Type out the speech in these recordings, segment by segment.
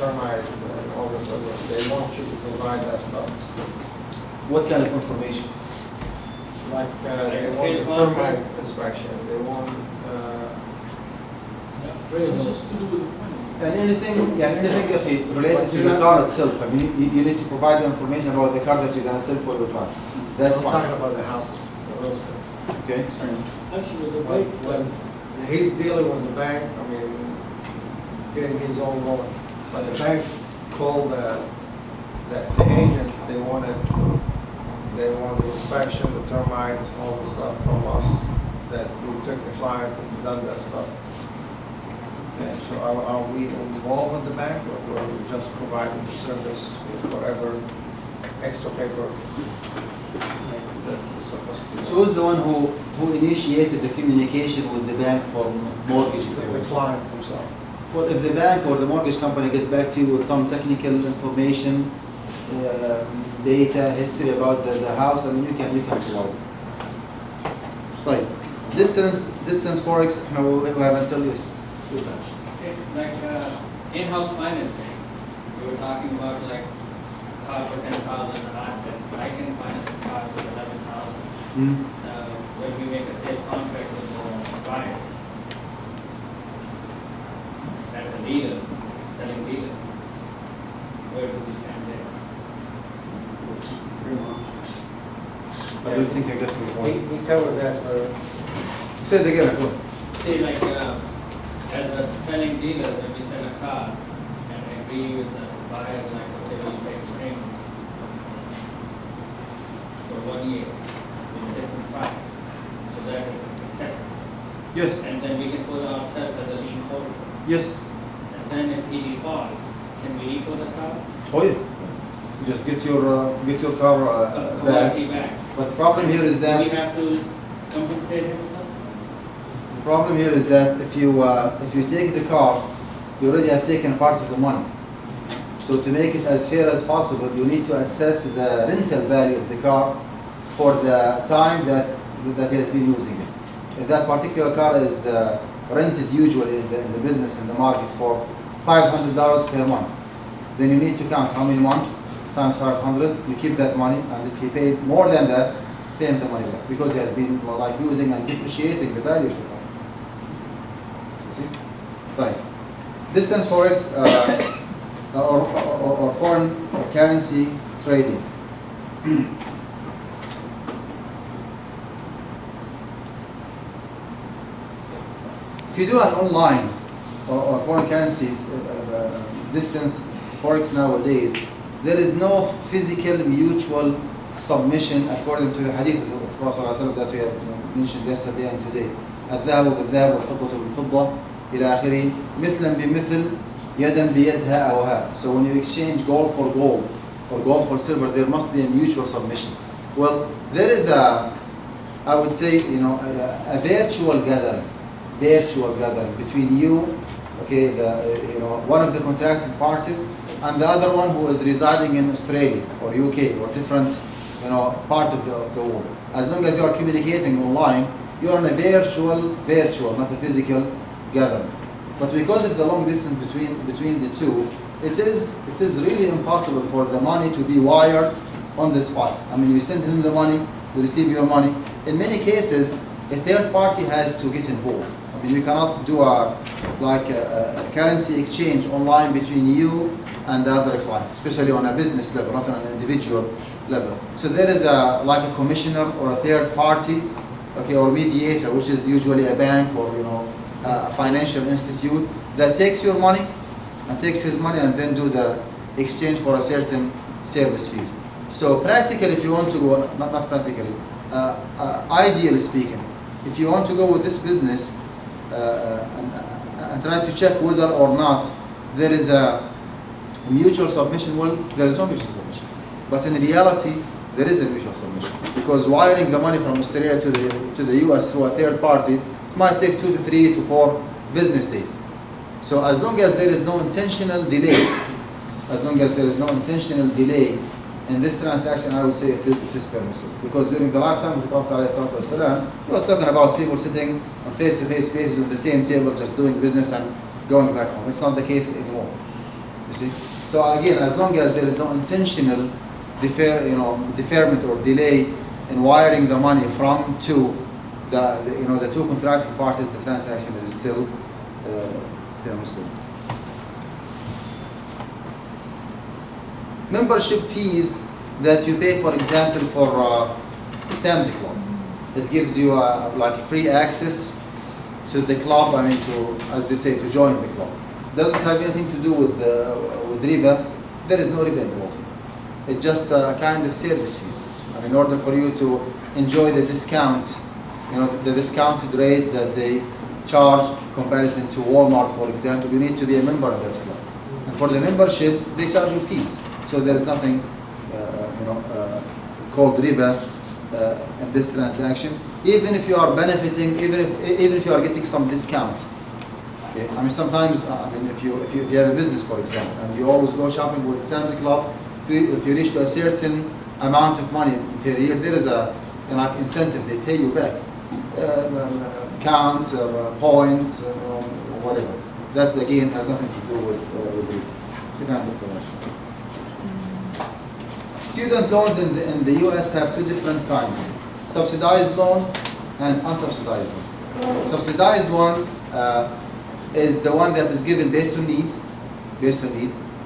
termites and all this other, they want you to provide that stuff. What kind of information? Like, they want the termite inspection, they want, And anything related to the car itself. I mean, you need to provide the information about the car that you're going to sell for the car. That's I'm fine. talking about the houses, the real estate. Okay. Actually, the But bike, when he's dealing with the bank, I mean, getting his own loan. But the bank called the agent, they wanted the inspection, the termites, all the stuff from us, that we took the client and done that stuff. Okay, so are we involved with the bank, or are we just providing the service with whatever extra paper that is supposed to be? So who's the one who initiated the communication with the bank for mortgage? The client himself. Well, if the bank or the mortgage company gets back to you with some technical information, data, history about the house, I mean, you can provide. Right. Distance forex, we have until this. Like in-house financing, we were talking about like car for 10,000 and I can finance a car for 11,000. When we make a sale contract with the buyer, that's a dealer, selling dealer. Where do we stand there? I don't think I got to the point. We covered that, Say it again, go on. Say like as a selling dealer, when we sell a car and agree with the buyer, like okay, we pay payments for 1 year with a different price, so that is accepted. Yes. And then we can put ourselves as a lien holder. Yes. And then if he defaults, can we equal the car? Oh yeah. You just get your car back. Back. But the problem here is that Do we have to compensate him or something? the problem here is that if you take the car, you already have taken part of the money. So to make it as fair as possible, you need to assess the rental value of the car for the time that he has been using it. If that particular car is rented usually in the business, in the market for $500 per month, then you need to count how many months times 500. You keep that money, and if he paid more than that, pay him the money back because he has been like using and depreciating the value of the car. You see, right? Distance forex or foreign currency trading. If you do an online or foreign currency distance forex nowadays, there is no physical mutual submission according to the hadith of the Prophet ﷺ that we have mentioned yesterday and today. الذهب بالذهب والفضة بالفضة إلى آخره مثلا بمثل يدا بيدها أو ها. So when you exchange gold for gold or gold for silver, there must be a mutual submission. Well, there is I would say, a virtual gathering between you, okay, one of the contracting parties, and the other one who is residing in Australia or UK or different, part of the world. As long as you are communicating online, you are in a virtual, not a physical gathering. But because of the long distance between the two, it is really impossible for the money to be wired on the spot. I mean, you send him the money, you receive your money. In many cases, a third party has to get involved. I mean, you cannot do a currency exchange online between you and the other client, especially on a business level, not on an individual level. So there is a commissioner or a third party, okay, or mediator, which is usually a bank or a financial institute that takes your money and takes his money and then do the exchange for a certain service fees. So practically, if you want to go, not practically, ideally speaking, if you want to go with this business and try to check whether or not there is a mutual submission, well, there is no mutual submission. But in reality, there is a mutual submission, because wiring the money from Australia to the US through a third party might take 2 to 3 to 4 business days. So as long as there is no intentional delay, in this transaction, I would say it is permissible. Because during the lifetime of the Prophet ﷺ, he was talking about people sitting on face-to-face basis on the same table, just doing business and going back home. It's not the case anymore. You see? So again, as long as there is no intentional deferment or delay in wiring the money from to the two contracting parties, the transaction is still permissible. Membership fees that you pay, for example, for Sam's Club. It gives you like free access to the club, as they say, to join the club. Doesn't have anything to do with riba. There is no riba involved. It's just a kind of service fees. In order for you to enjoy the discount, the discounted rate that they charge in comparison to Walmart, for example, you need to be a member of that club. And for the membership, they charge you fees. So there is nothing, called riba in this transaction. Even if you are benefiting, even if you are getting some discount. Okay? Sometimes, if you have a business, for example, and you always go shopping with Sam's Club, if you reach to a certain amount of money per year, there is a incentive. They pay you back, counts, points, whatever. That's again has nothing to do with riba. It's a kind of commercial. Student loans in the US have two different kinds: subsidized loan and unsubsidized loan. Subsidized one is the one that is given based on need,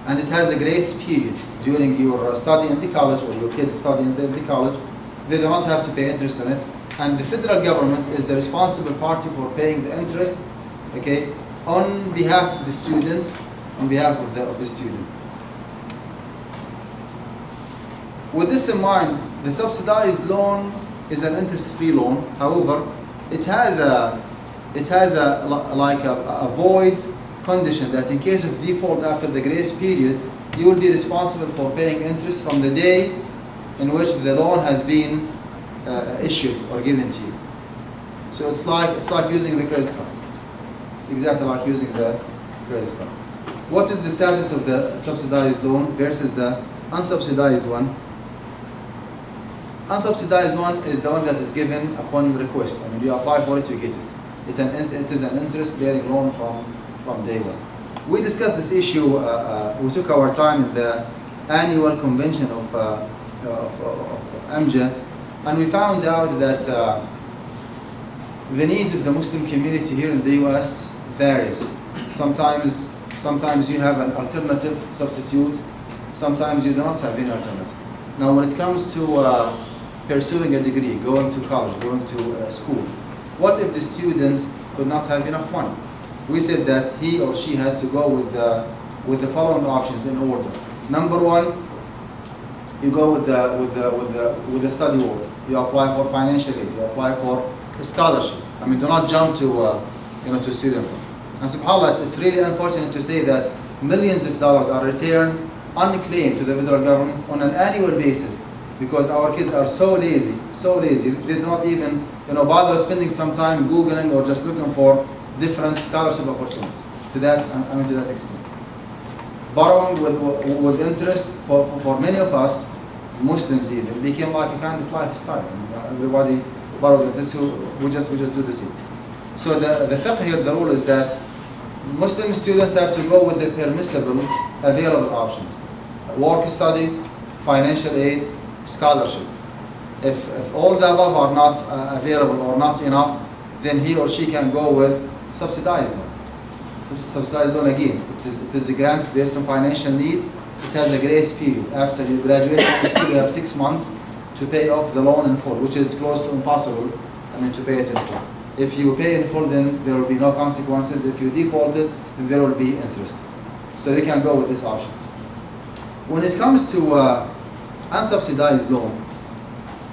and it has a grace period during your study in the college, or your kids study in the college. They do not have to pay interest on it, and the federal government is the responsible party for paying the interest, okay, on behalf of the student, on behalf of the student. With this in mind, the subsidized loan is an interest-free loan. However, it has a void condition that in case of default after the grace period, you will be responsible for paying interest from the day in which the loan has been issued or given to you. So it's like using the credit card. It's exactly like using the credit card. What is the status of the subsidized loan versus the unsubsidized one? Unsubsidized one is the one that is given upon request. You apply for it, you get it. It is an interest-bearing loan from day one. We discussed this issue. We took our time in the annual convention of AMJA, and we found out that the needs of the Muslim community here in the US varies. Sometimes you have an alternative substitute. Sometimes you do not have any alternative. Now, when it comes to pursuing a degree, going to college, going to school, what if the student could not have enough money? We said that he or she has to go with the following options in order. Number one, you go with the study work. You apply for financial aid. You apply for a scholarship. Do not jump to student loan. And subhanAllah, it's really unfortunate to say that millions of dollars are returned unclaimed to the federal government on an annual basis, because our kids are so lazy. They do not even bother spending some time Googling or just looking for different scholarship opportunities. To that extent. Borrowing with interest for many of us, Muslims even, became like a kind of lifestyle. Everybody borrowed this, so we just do the same. So the fiqh here, the rule is that Muslim students have to go with the permissible available options: work study, financial aid, scholarship. If all the above are not available or not enough, then he or she can go with subsidized loan. Subsidized loan, again, it is a grant based on financial need. It has a grace period. After you graduate from school, you have 6 months to pay off the loan in full, which is close to impossible to pay it in full. If you pay in full, then there will be no consequences. If you defaulted, then there will be interest. So you can go with this option. When it comes to unsubsidized loan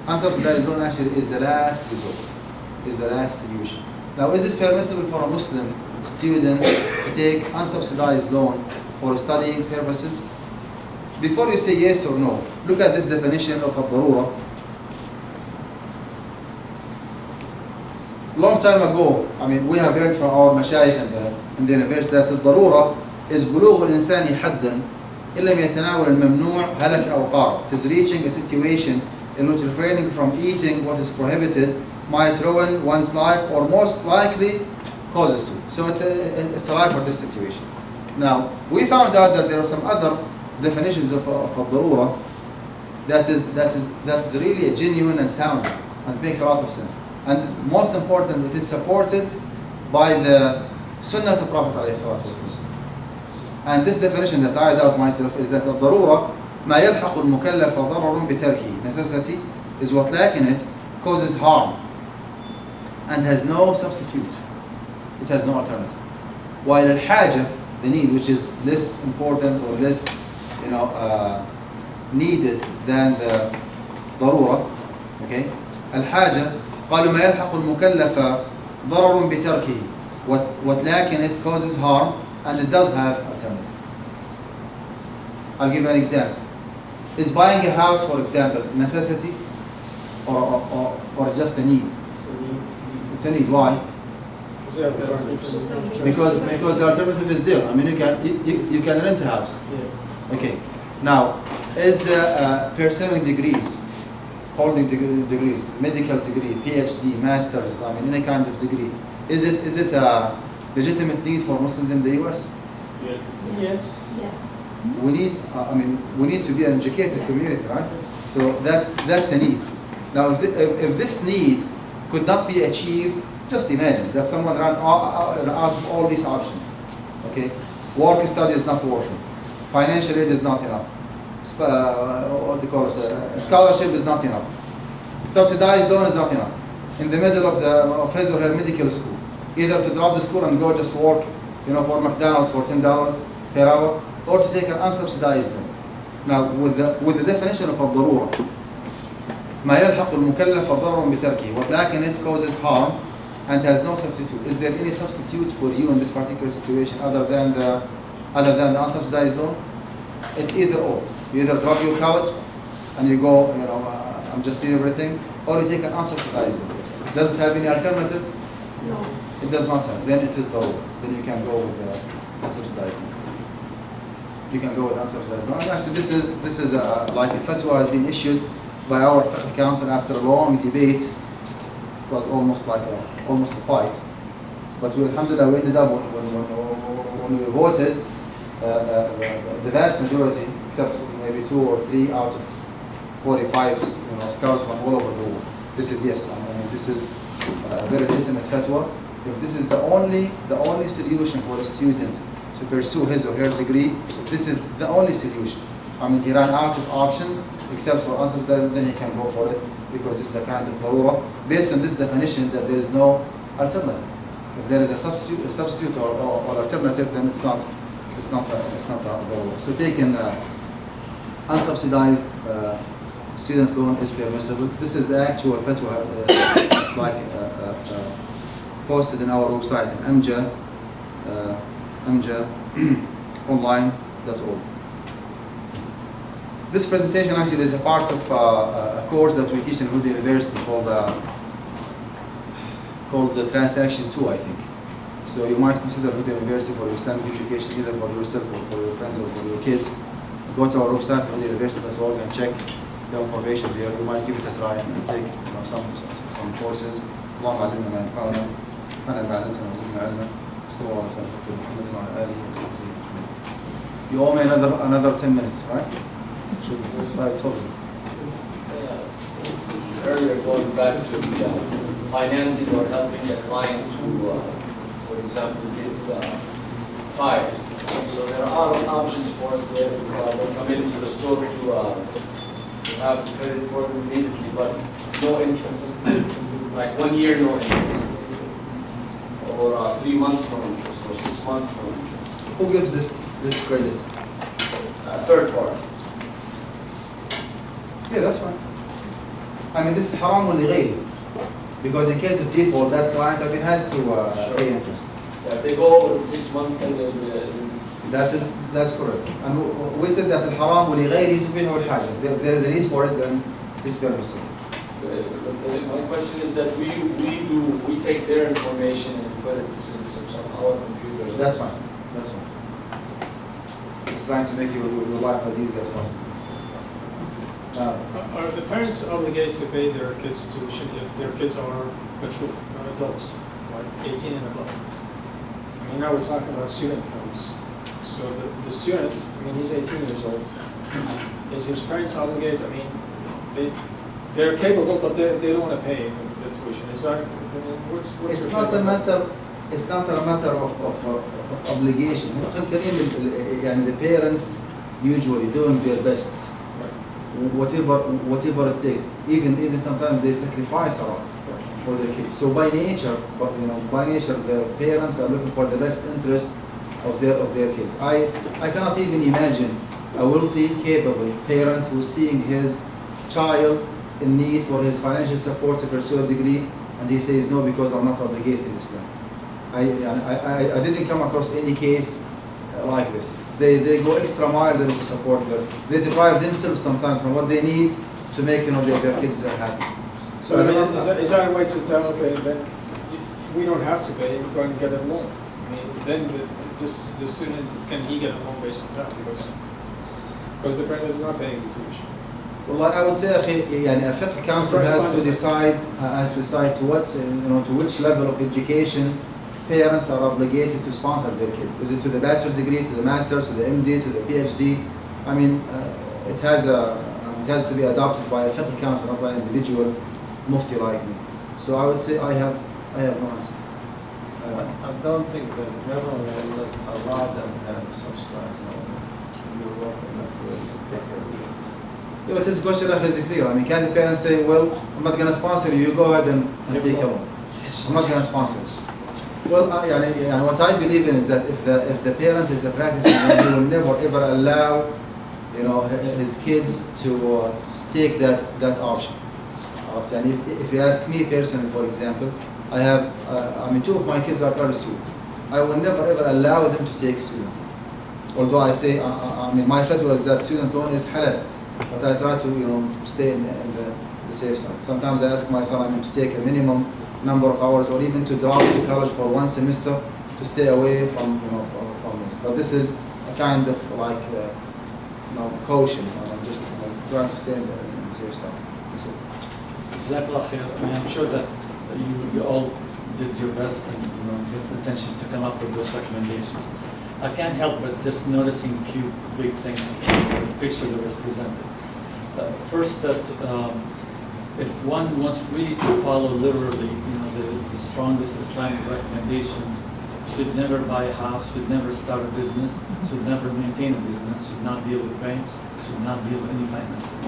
actually is the last resort, is the last solution. Now, is it permissible for a Muslim student to take unsubsidized loan for studying purposes? Before you say yes or no, look at this definition of a darura. Long time ago, we have heard from our mashayikh in the university that the darura is بلوغ الإنسان حدا إن لم يتناول الممنوع هلك أو قار. It is reaching a situation in which refraining from eating what is prohibited might ruin one's life or most likely causes to. So it's a life for this situation. Now, we found out that there are some other definitions of الضرورة that is really a genuine and sound, and makes a lot of sense. And most important, it is supported by the Sunnah of the Prophet ﷺ. And this definition that I doubt myself is that الضرورة ما يلحق المكلف ضرر بتركه. Necessity is what lacking it causes harm and has no substitute. It has no alternative. While al-haja, the need, which is less important or less, needed than the ضرورة, okay? الحاجة قالوا ما يلحق المكلف ضرر بتركه. What lacking it causes harm and it does have alternative. I'll give you an example. Is buying a house, for example, necessity or just a need? It's a need. Why? Because the alternative is there. I mean, you can rent a house. Okay. Now, is pursuing degrees, holding degrees, medical degree, PhD, masters, I mean, any kind of degree, is it a legitimate need for Muslims in the U.S.? Yes. We need to be an educated community, right? So that's a need. Now, if this need could not be achieved, just imagine that someone ran out of all these options. Okay, work study is not working, financial aid is not enough, what do you call it? Scholarship is not enough, subsidized loan is not enough. In the middle of his or her medical school, either to drop the school and go just work, for McDonald's for $10 per hour, or to take an unsubsidized loan. Now, with the definition of الضرورة, ما يلحق المكلف ضرر بتركه. What lacking it causes harm and has no substitute. Is there any substitute for you in this particular situation other than the unsubsidized loan? It's either or. You either drop your college and you go, I'm just doing everything, or you take an unsubsidized loan. Does it have any alternative? No. It does not have. Then it is ضرورة. Then you can go with the unsubsidized loan. You can go with unsubsidized loan. And actually, this is like a fatwa has been issued by our Fiqh Council after a long debate. It was almost a fight. But alhamdulillah, we ended up when we voted, the vast majority, except maybe 2 or 3 out of 45, scholars from all over the world. This is yes. This is a very legitimate fatwa. If this is the only solution for a student to pursue his or her degree, this is the only solution. He ran out of options except for unsubsidized, then he can go for it because this is a kind of ضرورة based on this definition that there is no alternative. If there is a substitute or alternative, then it's not a ضرورة. So taking unsubsidized student loan is permissible. This is the actual fatwa posted in our website in online.org. This presentation actually is a part of a course that we teach in Usury University called the Transaction 2, I think. So you might consider Usury University for your Islamic education, either for yourself or for your friends or for your kids. Go to our website, usuryuniversity.org, and check the information there. You might give it a try and take some courses. اللهم علمنا ما ينفعنا وانفعنا بما علمتنا وزدنا علما. صلى الله عليه محمد وعلى آله وصحبه. You owe me another 10 minutes, right? Right, totally. Earlier, going back to the financing or helping a client to, for example, get tires. So there are options for us there. They come into the store to have credit for them immediately, but no interest. Like 1 year, no interest. Or 3 months, no interest. Or 6 months, no interest. Who gives this credit? Third party. Yeah, that's fine. This is haram لغيره. Because in case of default, that client has to pay interest. Yeah, if they go over 6 months, then That's correct. And we said that الحرام ولغيره تبيح الحاجة. If there is a need for it, then it's permissible. My question is that we take their information and put it on our computer. That's fine. Just trying to make your life as easy as possible. Are the parents obligated to pay their kids' tuition if their kids are mature, adults, like 18 and above? Now we're talking about student loans. So the student, I mean, he's 18 years old. Is his parents obligated? I mean, they're capable, but they don't want to pay the tuition. Is that, I mean, what's It's your not take a on that? matter. It's not a matter of obligation. أخي الكريم يعني the parents usually doing their best, whatever it takes. Even sometimes they sacrifice a lot for their kids. So by nature, the parents are looking for the best interest of their kids. I cannot even imagine a wealthy, capable parent who's seeing his child in need for his financial support to pursue a degree, and he says no because I'm not obligated in Islam. I didn't come across any case like this. They go extra miles to support them. They deprive themselves sometimes from what they need to make their kids happy. So I mean, is that a way to tell, okay, then we don't have to pay, we're going to get a loan? I mean, then the student, can he get a loan based on that? Because the parent is not paying the tuition. Well, I would say a fiqh council has to decide to what to which level of education parents are obligated to sponsor their kids. Is it to the bachelor degree, to the master's, to the MD, to the PhD? I mean, it has to be adopted by a fiqh council, not by an individual mufti like me. So I would say I have no answer. I don't think the government will allow them to have subsidized loan. You're welcome to take care of it. Yeah, but this question is clear. I mean, can the parents say, well, I'm not going to sponsor you, you go ahead and take a loan. I'm not going to sponsor this. Well, what I believe in is that if the parent is a practicing, he will never ever allow his kids to take that option. And if you ask me personally, for example, I have two of my kids are private students. I will never ever allow them to take student. Although I say my fatwa is that student loan is halal, but I try to stay in the safe side. Sometimes I ask my son to take a minimum number of hours, or even to drop to college for one semester to stay away from this. But this is a kind of like caution. I'm just trying to stay in the safe side. Jazakallah khair. I mean, I'm sure that you all did your best and gets attention to come up with those recommendations. I can't help but just noticing a few big things in the picture that was presented. First, that if one wants really to follow literally, the strongest Islamic recommendations, should never buy a house, should never start a business, should never maintain a business, should not deal with banks, should not deal with any financing,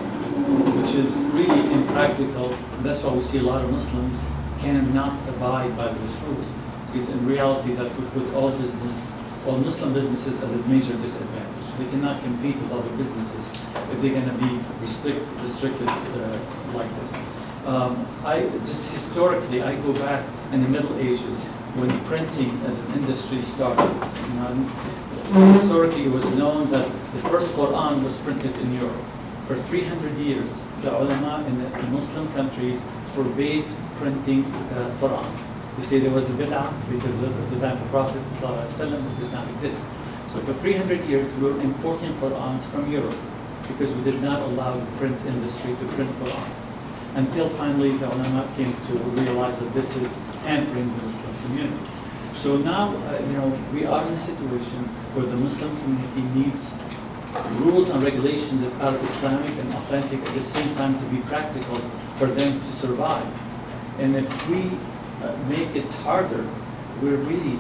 which is really impractical. That's why we see a lot of Muslims cannot abide by those rules, because in reality that would put all Muslim businesses at a major disadvantage. They cannot compete with other businesses if they're going to be restricted like this. Historically, I go back in the Middle Ages when printing as an industry started. Historically, it was known that the first Quran was printed in Europe. For 300 years, the ulama in the Muslim countries forbade printing Quran. They say there was a bid'ah because at the time the Prophet ﷺ did not exist. So for 300 years, we were importing Qurans from Europe because we did not allow the print industry to print Quran. Until finally the ulama came to realize that this is hampering the Muslim community. So now, we are in a situation where the Muslim community needs rules and regulations that are Islamic and authentic at the same time to be practical for them to survive. And if we make it harder, we're really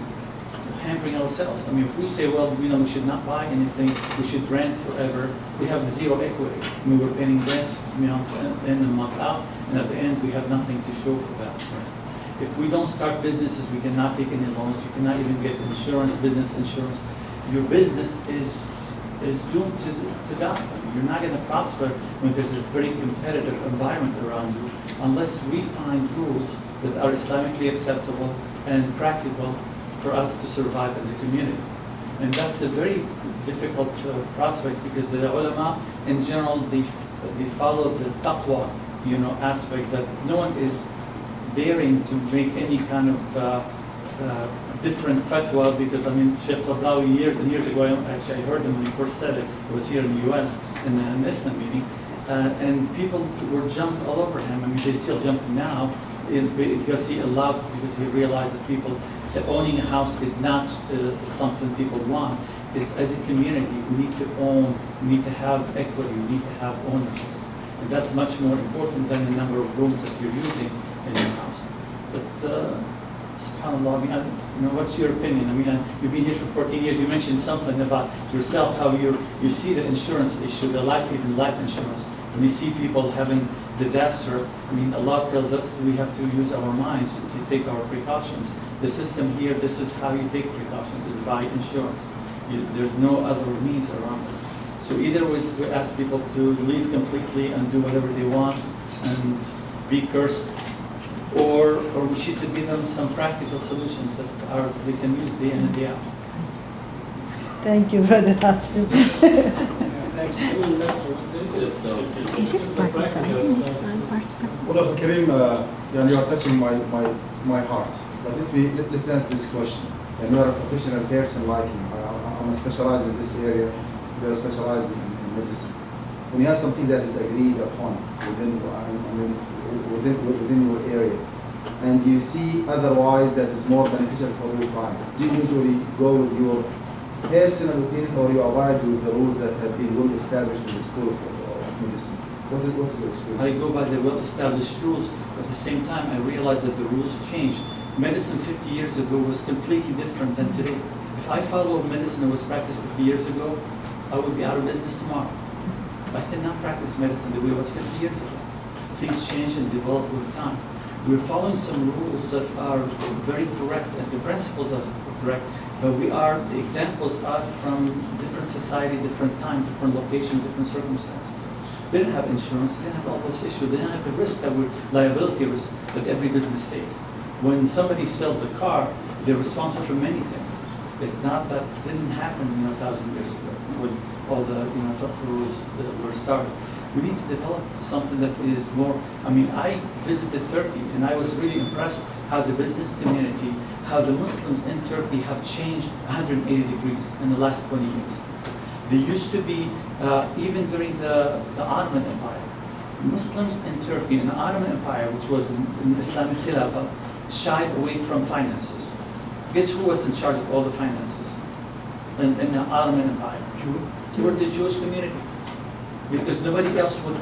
hampering ourselves. I mean, if we say, well, we should not buy anything, we should rent forever, we have zero equity. I mean, we're paying rent in a month out, and at the end we have nothing to show for that. If we don't start businesses, we cannot take any loans, you cannot even get insurance, business insurance. Your business is doomed to die. I mean, you're not going to prosper when there's a very competitive environment around you unless we find rules that are Islamically acceptable and practical for us to survive as a community. And that's a very difficult prospect because the ulama in general, they follow the taqwa aspect that no one is daring to make any kind of different fatwa, because Sheikh Qardawi years and years ago, I heard him when he first said it. It was here in the U.S. in an Islam meeting, and people were jumped all over him. They still jump now because he realized that owning a house is not something people want. is as a community, we need to own, we need to have equity, we need to have ownership. And that's much more important than the number of rooms that you're using in your house. But subhanAllah, I mean, what's your opinion? I mean, you've been here for 14 years. You mentioned something about yourself, how you see the insurance issue, the life insurance. When you see people having disaster, I mean, Allah tells us we have to use our minds to take our precautions. The system here, this is how you take precautions, is by insurance. There's no other means around this. So either we ask people to leave completely and do whatever they want and be cursed, or we should give them some practical solutions that they can use day in and day out. Thank you, Brother Hassan. Well, Karim, you are touching my heart. But let's ask this question. And you are a professional person like me. I'm specialized in this area. You are specialized in medicine. When you have something that is agreed upon within your area, and you see otherwise that is more beneficial for your client, do you usually go with your personal opinion, or you abide with the rules that have been well established in the school of medicine? What is your experience? I go by the well-established rules. At the same time, I realize that the rules change. Medicine 50 years ago was completely different than today. If I follow medicine that was practiced 50 years ago, I would be out of business tomorrow. I cannot practice medicine the way it was 50 years ago. Things change and develop with time. We're following some rules that are very correct, and the principles are correct, but the examples are from different society, different time, different location, different circumstances. They didn't have insurance, they didn't have all those issues, they didn't have the risk liability risk that every business takes. When somebody sells a car, they're responsible for many things. It's not that didn't happen 1,000 years ago when all the fiqh rules were started. We need to develop something that is more. I mean, I visited Turkey and I was really impressed how the business community, how the Muslims in Turkey have changed 180 degrees in the last 20 years. They used to be, even during the Ottoman Empire, Muslims in Turkey, in the Ottoman Empire, which was in Islamic Khilafah, shied away from finances. Guess who was in charge of all the finances in the Ottoman Empire? They were the Jewish community, because nobody else would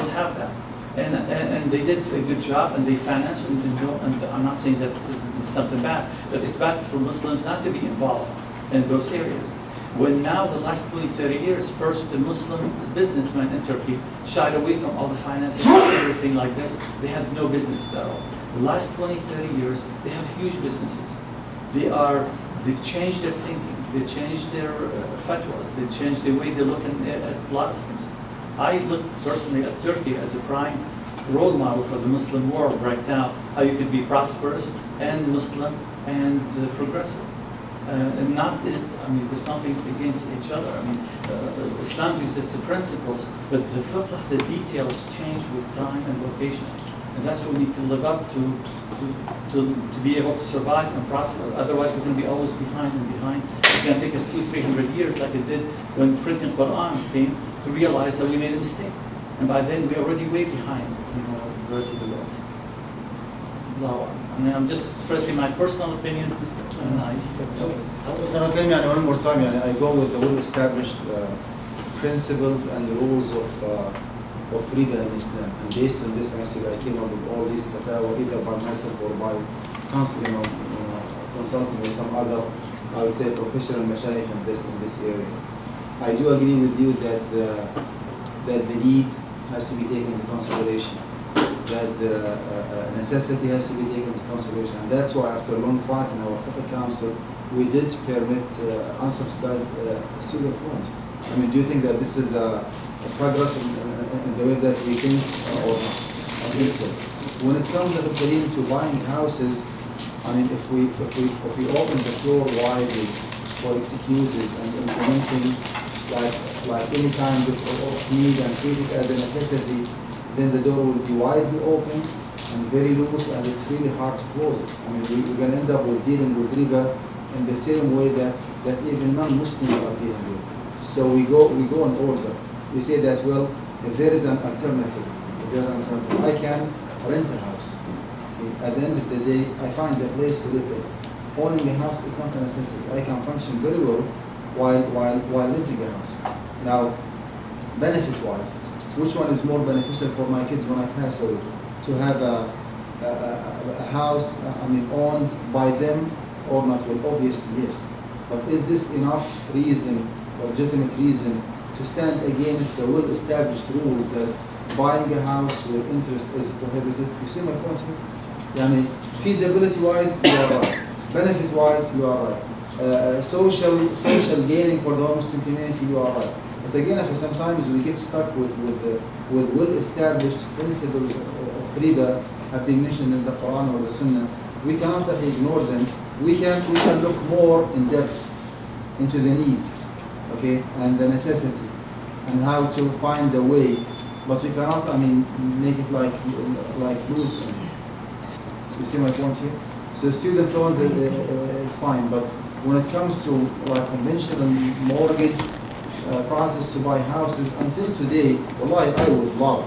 have that. And they did a good job, and they financed, and I'm not saying that this is something bad, but it's bad for Muslims not to be involved in those areas. When now, the last 20, 30 years, first the Muslim businessmen in Turkey shied away from all the finances and everything like this. They had no business at all. The last 20, 30 years, they have huge businesses. They've changed their thinking. They changed their fatwas. They changed the way they look at a lot of things. I look personally at Turkey as a prime role model for the Muslim world right now, how you could be prosperous and Muslim and progressive. And there's nothing against each other. I mean, Islam gives us the principles, but the details change with time and location. And that's what we need to live up to be able to survive and prosper. Otherwise, we're going to be always behind and behind. It's going to take us 200-300 years, like it did when printing Quran came, to realize that we made a mistake. And by then, we're already way behind the rest of the world. I mean, I'm just expressing my personal opinion. And one more time, I go with the well-established principles and rules of riba in Islam. And based on this, actually, I came up with all these fatwa, either by myself or by counseling or consulting with some other, I would say, professional mashayikh in this area. I do agree with you that the need has to be taken into consideration, that the necessity has to be taken into consideration, and that's why after a long fight in our Fiqh Council, we did permit unsubsidized student loans. I mean, do you think that this is a progress in the way that we think, or not? I think so. When it comes to buying houses, I mean, if we open the floor widely for excuses and implementing like any kind of need and treat it as a necessity, then the door will be widely open and very loose, and it's really hard to close it. I mean, we're going to end up with dealing with riba in the same way that even non-Muslims are dealing with. So we go in order. We say that, well, if there is an alternative, I can rent a house. At the end of the day, I find a place to live in. Owning a house is not a necessity. I can function very well while renting a house. Now, benefit-wise, which one is more beneficial for my kids when I pass away? To have a house, owned by them or not? Well, obviously yes. But is this enough reason, or legitimate reason, to stand against the well-established rules that buying a house with interest is prohibited? You see my point here? Yani, feasibility-wise, you are right. Benefit-wise, you are right. Social gaining for the Muslim community, you are right. But again, sometimes we get stuck with well-established principles of riba have been mentioned in the Quran or the Sunnah. We cannot ignore them. We can look more in depth into the need, okay, and the necessity, and how to find the way. But we cannot, make it like loose. You see my point here? So student loans is fine, but when it comes to like conventional mortgage process to buy houses, until today, wallahi, I would love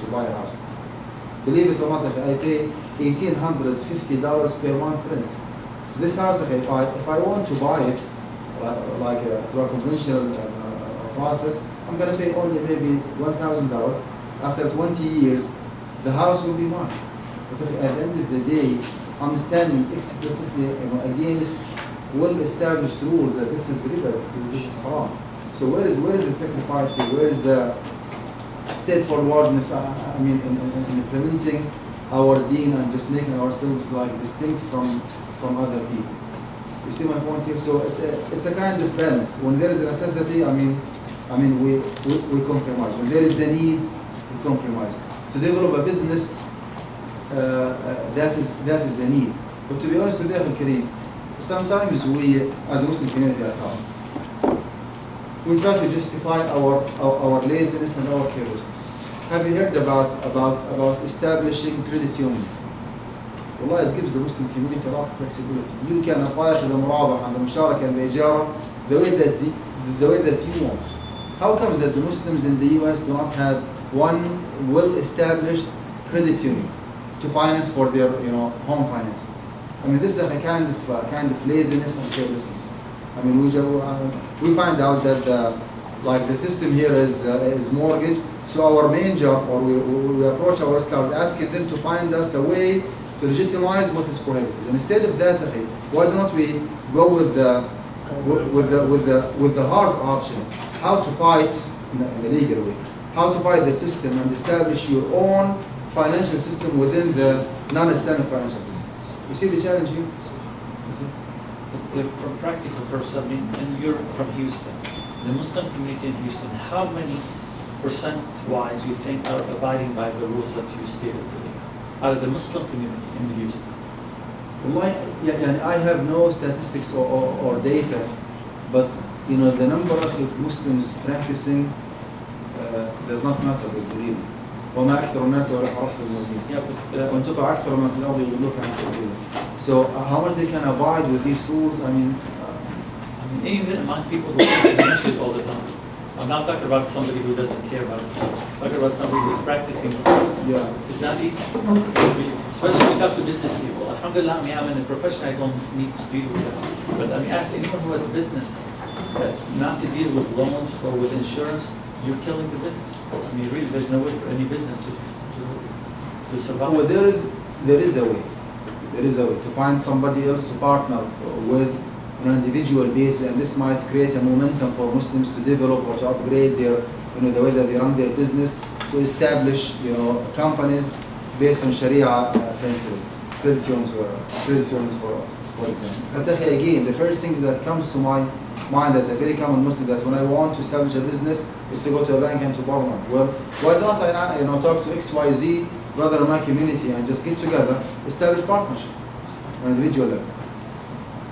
to buy a house. Believe it or not, I pay $1,850 per month rent. This house, if I want to buy it through a conventional process, I'm going to pay only maybe $1,000. After 20 years, the house will be mine. But at the end of the day, I'm standing explicitly against well-established rules that this is riba, this is haram. So where is the sacrifice here? Where is the straightforwardness? In implementing our deen and just making ourselves like distinct from other people. You see my point here? So it's a kind of balance. When there is a necessity, we compromise. When there is a need, we compromise. To develop a business, that is a need. But to be honest with you, Kareem, sometimes we, as a Muslim community at home, we try to justify our laziness and our carelessness. Have you heard about establishing credit unions? Wallah, it gives the Muslim community a lot of flexibility. You can apply to the murabah and the musharaka and the ijara the way that you want. How comes that the Muslims in the US do not have one well-established credit union to finance for their home finance? This is a kind of laziness and carelessness. We find out that the system here is mortgage. So our main job, or we approach our scholars asking them to find us a way to legitimize what is prohibited. And instead of that, why don't we go with the hard option? How to fight in the legal way? How to fight the system and establish your own financial system within the non-Islamic financial system? You see the challenge here? You see? From practical purposes, and you're from Houston, the Muslim community in Houston, how many percent-wise you think are abiding by the rules that you stated today, out of the Muslim community in Houston? I have no statistics or data, but the number of Muslims practicing does not matter with the reading. وما أكثر الناس ولا حرص المؤمنين. وإن تطع أكثر من في الأرض يضلوك عن سبيل الله. So how much they can abide with these rules? Even among people who go to the masjid all the time. I'm not talking about somebody who doesn't care about Islam. I'm talking about somebody who's practicing Islam. Yeah. It's not easy. Especially when you talk to business people. Alhamdulillah, I'm in a profession, I don't need to deal with that. But ask anyone who has a business not to deal with loans or with insurance, you're killing the business. Really, there's no way for any business to survive. Well, there is a way. There is a way to find somebody else to partner with on an individual basis, and this might create a momentum for Muslims to develop or to upgrade their, the way that they run their business, to establish, companies based on Sharia principles, credit unions for example. But again, the first thing that comes to my mind as a very common Muslim, that when I want to establish a business is to go to a bank and to borrow money. Well, why don't I talk to XYZ brother in my community and just get together, establish partnership on an individual level.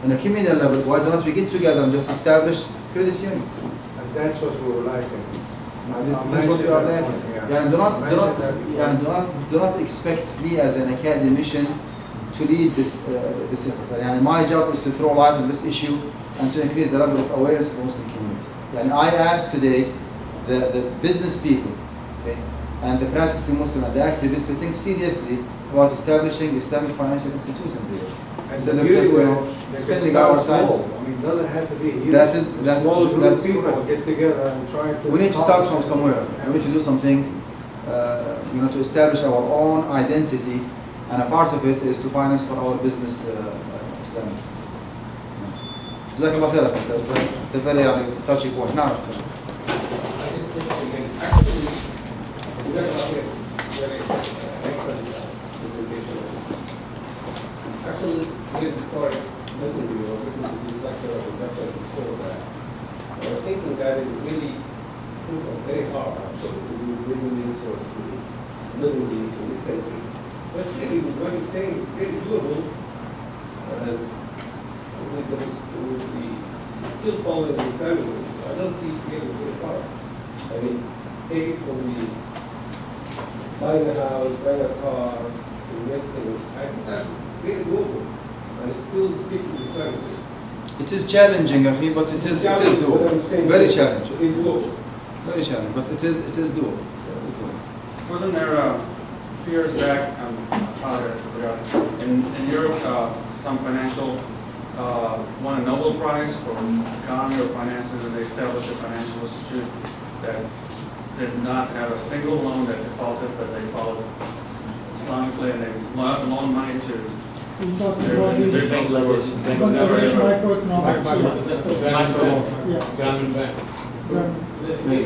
On a communal level, why don't we get together and just establish credit union? And that's what we were lacking. That's what we are lacking. Do not expect me as an academician to lead this effort. My job is to throw light on this issue and to increase the level of awareness of the Muslim community. And I ask today the business people, okay, and the practicing Muslim and the activists to think seriously about establishing Islamic financial institutions in the And So the they're beauty just, with it, they can spending start our time. small. I mean, it doesn't have to be huge. That is- A that- small group that's of people correct. get together and try to. We need to start from accomplish somewhere. it. We need to do something, to establish our own identity, and a part of it is to finance for our business stand. جزاك الله خير. It's a very touchy point. Now, Actually, before I listen to you, or listen to this lecture or the lecture before that, I was thinking that it really things are very hard actually to do business or to living in this country. But really, what you're saying is really doable. And with the still following the family, I don't see it really very hard. I mean, take it from the buying a house, buying a car, investing. I think that's really doable. And it still sticks to the family. it is challenging, Akhi, but it is doable. Very challenging. It is doable. Very challenging, but it is doable. It is doable. Wasn't there a few years back, I forgot, in Europe, some financial, won a Nobel Prize for economy or finances, and they established a financial institute that did not have a single loan that defaulted, but they followed Islamically, and they loaned money to their individuals that were never ever. That's the Gramin Bank.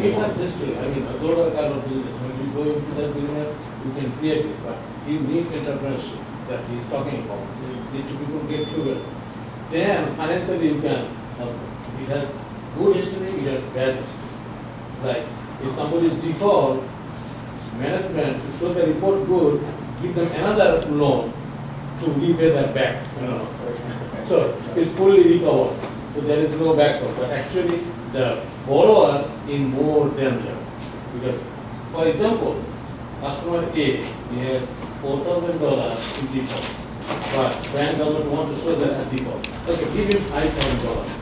It has history. I mean, those kind of business, when you go into that business, you can create it, but you need entrepreneurship that he's talking about. You need to people get together. Then financially you can help them. If it has good history, it has bad history. Like if somebody is default, management to show the report good, give them another loan to repay their back. So it's fully recovered. So there is no backward. But actually the borrower in more danger. Because for example, customer A, he has $4,000 in default. But bank government want to show that at default. Okay, give him $5,000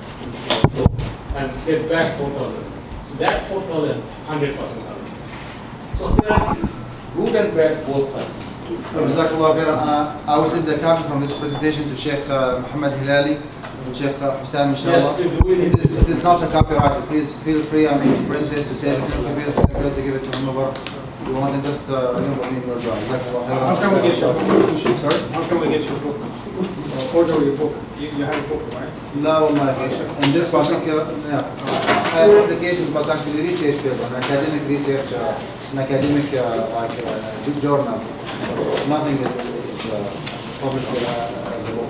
and get back 4,000. So that 4,000, 100% coverage. So there are good and bad both sides. جزاك الله خيرا. I will send the copy from this presentation to Sheikh Muhammad Hilali and Sheikh Hussam, inshallah. Yes, It is not a copyright. Please feel free, to print it, to save it, to give it to whomever you want, and just, in your job. How can we get your book? Sorry? How can we get your book? Order your book. You have a book, right? لا والله. In this particular, I have applications, but actually research paper, an academic research, an academic journal. Nothing is published as a book.